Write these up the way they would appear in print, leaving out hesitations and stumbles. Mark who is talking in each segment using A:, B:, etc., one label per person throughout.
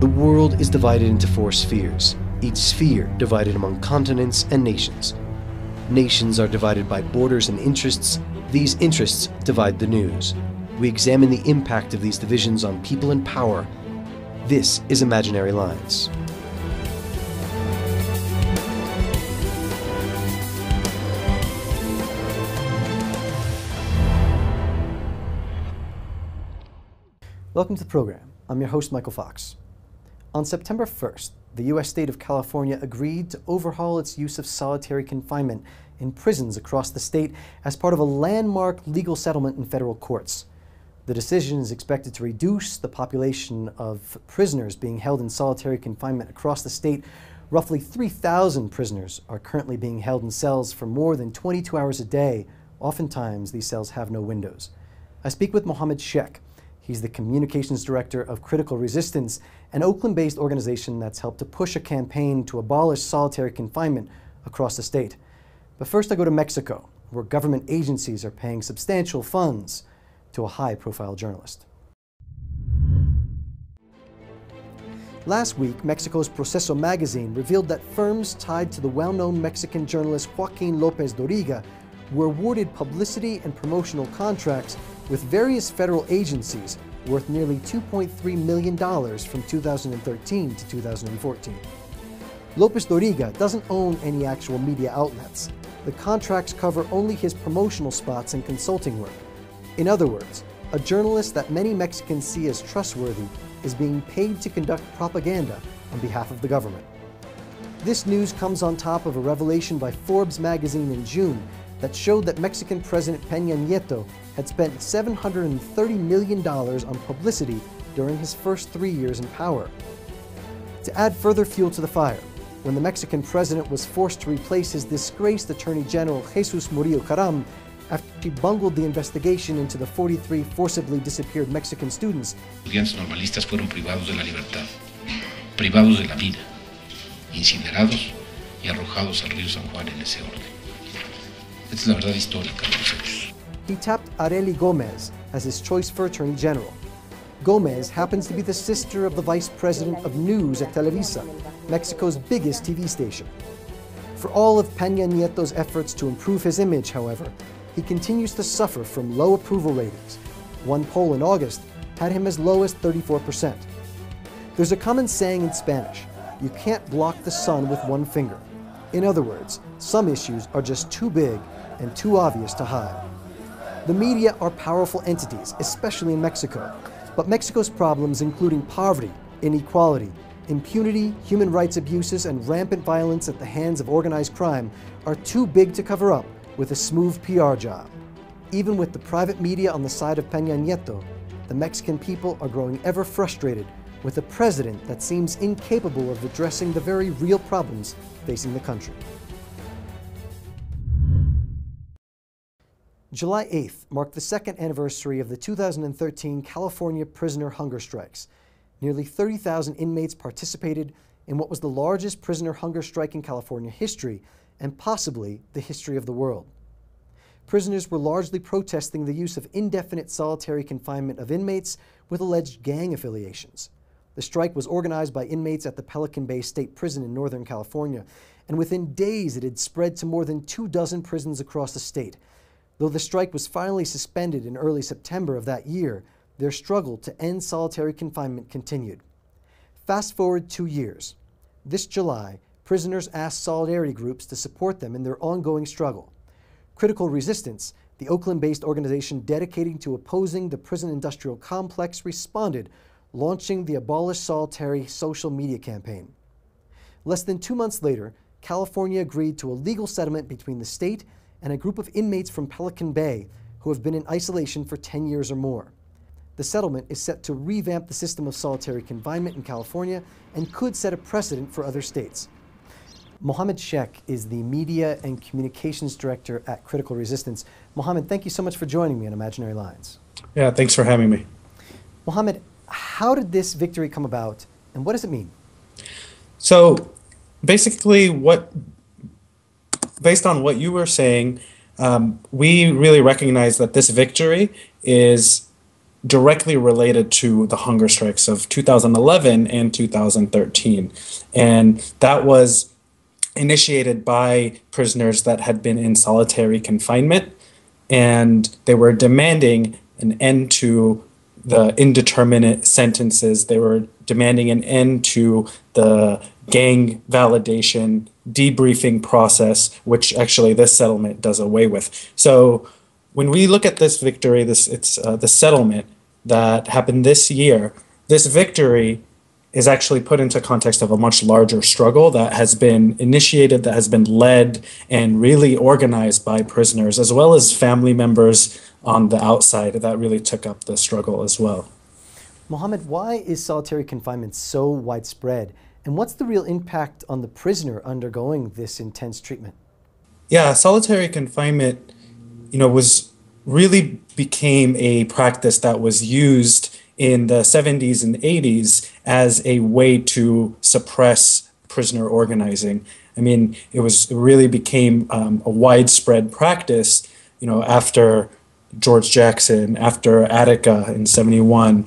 A: The world is divided into 4 spheres, each sphere divided among continents and nations. Nations are divided by borders and interests. These interests divide the news. We examine the impact of these divisions on people and power. This is Imaginary Lines. Welcome to the program. I'm your host, Michael Fox. On September 1st, the U.S. state of California agreed to overhaul its use of solitary confinement in prisons across the state as part of a landmark legal settlement in federal courts. The decision is expected to reduce the population of prisoners being held in solitary confinement across the state. Roughly 3,000 prisoners are currently being held in cells for more than 22 hours a day. Oftentimes, these cells have no windows. I speak with Mohammed Sheikh. He's the communications director of Critical Resistance, an Oakland-based organization that's helped to push a campaign to abolish solitary confinement across the state. But first I go to Mexico, where government agencies are paying substantial funds to a high-profile journalist. Last week, Mexico's Proceso magazine revealed that firms tied to the well-known Mexican journalist Joaquin López Dóriga were awarded publicity and promotional contracts with various federal agencies worth nearly $2.3 million from 2013 to 2014. López Dóriga doesn't own any actual media outlets. The contracts cover only his promotional spots and consulting work. In other words, a journalist that many Mexicans see as trustworthy is being paid to conduct propaganda on behalf of the government. This news comes on top of a revelation by Forbes magazine in June that showed that Mexican President Peña Nieto had spent $730 million on publicity during his first 3 years in power. To add further fuel to the fire, when the Mexican president was forced to replace his disgraced Attorney General Jesus Murillo Caram after he bungled the investigation into the 43 forcibly disappeared Mexican students,
B: estudiantes normalistas fueron privados de la libertad, privados de la vida, incinerados y arrojados al río San Juan en ese orden. Es la verdad histórica de los hechos.
A: He tapped Arely Gómez as his choice for Attorney General. Gómez happens to be the sister of the Vice President of News at Televisa, Mexico's biggest TV station. For all of Peña Nieto's efforts to improve his image, however, he continues to suffer from low approval ratings. One poll in August had him as low as 34%. There's a common saying in Spanish, you can't block the sun with one finger. In other words, some issues are just too big and too obvious to hide. The media are powerful entities, especially in Mexico, but Mexico's problems, including poverty, inequality, impunity, human rights abuses, and rampant violence at the hands of organized crime, are too big to cover up with a smooth PR job. Even with the private media on the side of Peña Nieto, the Mexican people are growing ever frustrated with a president that seems incapable of addressing the very real problems facing the country. July 8th marked the second anniversary of the 2013 California prisoner hunger strikes. Nearly 30,000 inmates participated in what was the largest prisoner hunger strike in California history, and possibly the history of the world. Prisoners were largely protesting the use of indefinite solitary confinement of inmates with alleged gang affiliations. The strike was organized by inmates at the Pelican Bay State Prison in Northern California, and within days it had spread to more than 24 prisons across the state. Though the strike was finally suspended in early September of that year, their struggle to end solitary confinement continued. Fast forward 2 years. This July, prisoners asked solidarity groups to support them in their ongoing struggle. Critical Resistance, the Oakland-based organization dedicated to opposing the prison industrial complex, responded, launching the Abolish Solitary social media campaign. Less than 2 months later, California agreed to a legal settlement between the state and a group of inmates from Pelican Bay who have been in isolation for 10 years or more. The settlement is set to revamp the system of solitary confinement in California and could set a precedent for other states. Mohammed Sheikh is the Media and Communications Director at Critical Resistance. Mohammed, thank you so much for joining me on Imaginary Lines.
C: Yeah, thanks for having me.
A: Mohammed, how did this victory come about, and what does it mean?
C: So basically, based on what you were saying, we really recognize that this victory is directly related to the hunger strikes of 2011 and 2013. And that was initiated by prisoners that had been in solitary confinement, and they were demanding an end to the indeterminate sentences. They were demanding an end to the gang validation debriefing process, which actually this settlement does away with. So when we look at this victory, it's the settlement that happened this year. This victory is actually put into context of a much larger struggle that has been initiated, that has been led and really organized by prisoners, as well as family members on the outside that really took up the struggle as well.
A: Mohammed, why is solitary confinement so widespread? And what's the real impact on the prisoner undergoing this intense treatment?
C: Yeah, solitary confinement, was really became a practice that was used in the 70s and 80s as a way to suppress prisoner organizing. I mean, it really became a widespread practice, after George Jackson, after Attica in 71.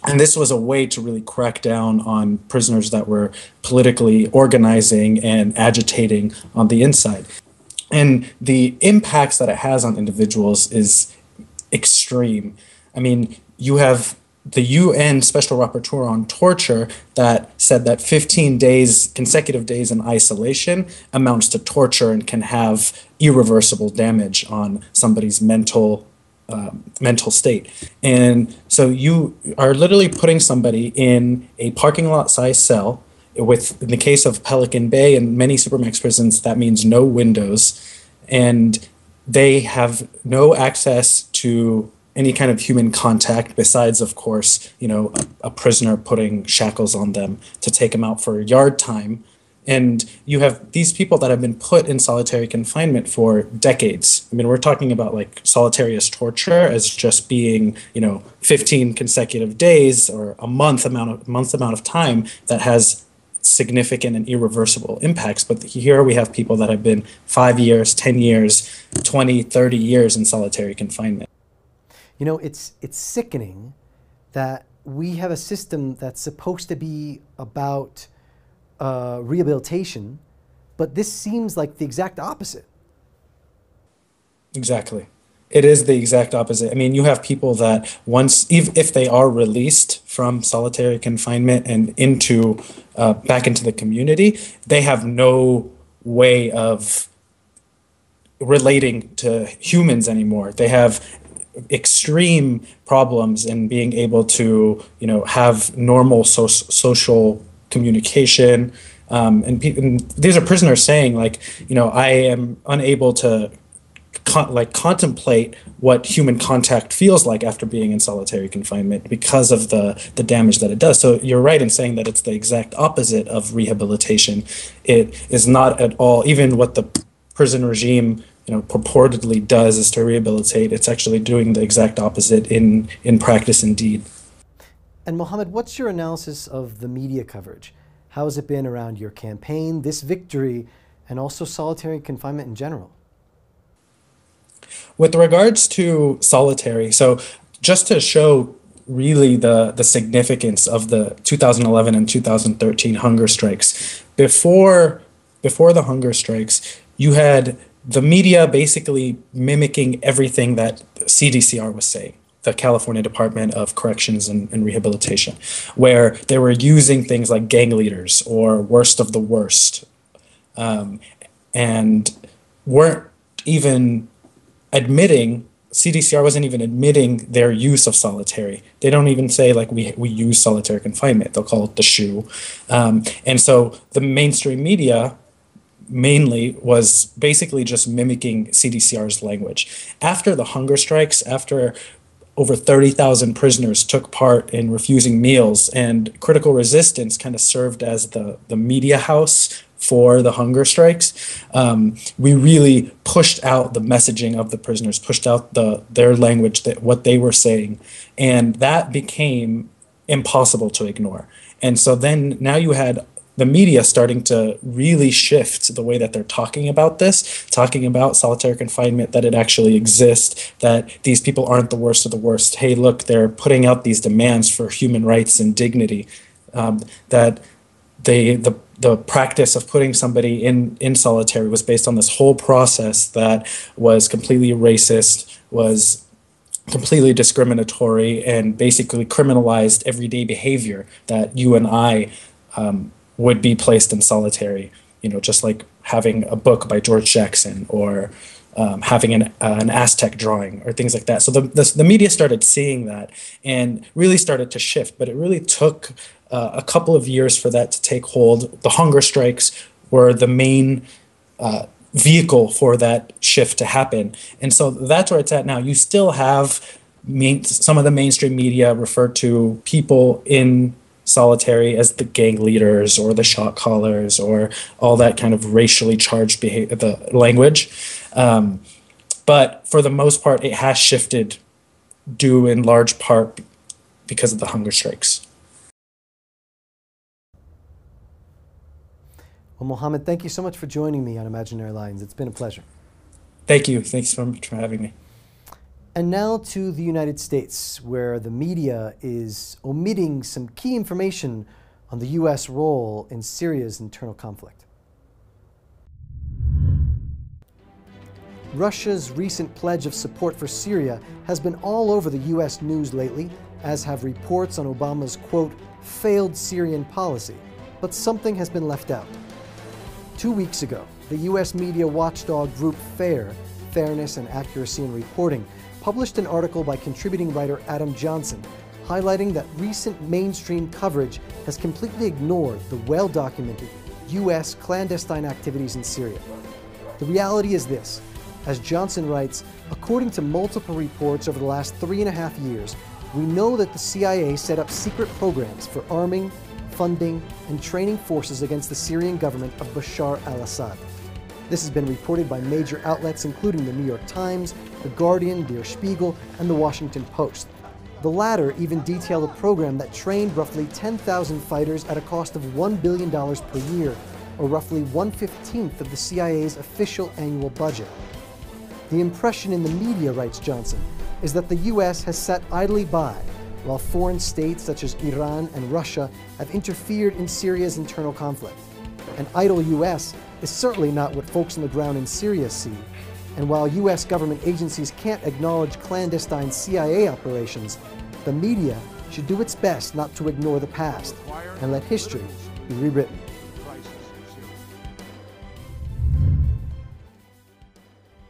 C: And this was a way to really crack down on prisoners that were politically organizing and agitating on the inside. And the impacts that it has on individuals is extreme. I mean, you have the UN Special Rapporteur on Torture that said that 15 days, consecutive days in isolation amounts to torture and can have irreversible damage on somebody's mental state. And so you are literally putting somebody in a parking lot size cell with, in the case of Pelican Bay and many Supermax prisons, that means no windows, and they have no access to any kind of human contact besides, of course, a prisoner putting shackles on them to take them out for yard time. And you have these people that have been put in solitary confinement for decades. I mean, we're talking about like solitary as torture as just being, 15 consecutive days or a month amount of time that has significant and irreversible impacts. But here we have people that have been 5 years, 10 years, 20, 30 years in solitary confinement.
A: It's sickening that we have a system that's supposed to be about rehabilitation, but this seems like the exact opposite.
C: Exactly. It is the exact opposite. I mean, you have people that once, if they are released from solitary confinement and back into the community, they have no way of relating to humans anymore. They have extreme problems in being able to, have normal social communication. And these are prisoners saying, like, I am unable to contemplate what human contact feels like after being in solitary confinement because of the damage that it does. So you're right in saying that it's the exact opposite of rehabilitation. It is not at all, even what the prison regime purportedly does is to rehabilitate. It's actually doing the exact opposite in practice indeed.
A: And Mohammed, what's your analysis of the media coverage? How has it been around your campaign, this victory, and also solitary confinement in general?
C: With regards to solitary, so just to show really the significance of the 2011 and 2013 hunger strikes, before the hunger strikes, you had the media basically mimicking everything that CDCR was saying, the California Department of Corrections and Rehabilitation, where they were using things like gang leaders or worst of the worst, and weren't even admitting, CDCR wasn't even admitting their use of solitary. They don't even say, like, we use solitary confinement. They'll call it the shoe. And so the mainstream media mainly was basically just mimicking CDCR's language. After the hunger strikes, after over 30,000 prisoners took part in refusing meals, and Critical Resistance kind of served as the media house for the hunger strikes, we really pushed out the messaging of the prisoners, pushed out their language, what they were saying, and that became impossible to ignore. And so then now you had the media starting to really shift the way that they're talking about this, talking about solitary confinement, that it actually exists, that these people aren't the worst of the worst. Hey, look, they're putting out these demands for human rights and dignity, that the practice of putting somebody in solitary was based on this whole process that was completely racist, was completely discriminatory, and basically criminalized everyday behavior that you and I would be placed in solitary. Just like having a book by George Jackson, or having an Aztec drawing, or things like that. So the media started seeing that and really started to shift, but it really took a couple of years for that to take hold. The hunger strikes were the main vehicle for that shift to happen. And so that's where it's at now. You still have some of the mainstream media refer to people in solitary as the gang leaders or the shot callers or all that kind of racially charged the language. But for the most part, it has shifted due in large part because of the hunger strikes.
A: Well, Mohammed, thank you so much for joining me on Imaginary Lines. It's been a pleasure.
C: Thank you. Thanks so much for having me.
A: And now to the United States, where the media is omitting some key information on the U.S. role in Syria's internal conflict. Russia's recent pledge of support for Syria has been all over the U.S. news lately, as have reports on Obama's, quote, failed Syrian policy. But something has been left out. 2 weeks ago, the U.S. media watchdog group FAIR, Fairness and Accuracy in Reporting, published an article by contributing writer Adam Johnson, highlighting that recent mainstream coverage has completely ignored the well-documented U.S. clandestine activities in Syria. The reality is this: as Johnson writes, according to multiple reports over the last 3.5 years, we know that the CIA set up secret programs for arming, funding, and training forces against the Syrian government of Bashar al-Assad. This has been reported by major outlets including the New York Times, The Guardian, Der Spiegel, and The Washington Post. The latter even detail a program that trained roughly 10,000 fighters at a cost of $1 billion per year, or roughly 1/15 of the CIA's official annual budget. The impression in the media, writes Johnson, is that the U.S. has sat idly by while foreign states such as Iran and Russia have interfered in Syria's internal conflict. An idle U.S. is certainly not what folks on the ground in Syria see, and while U.S. government agencies can't acknowledge clandestine CIA operations, the media should do its best not to ignore the past and let history be rewritten.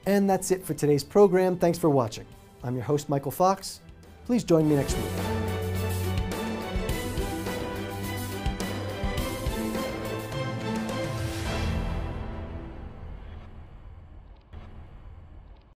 A: And that's it for today's program. Thanks for watching. I'm your host, Michael Fox. Please join me next week.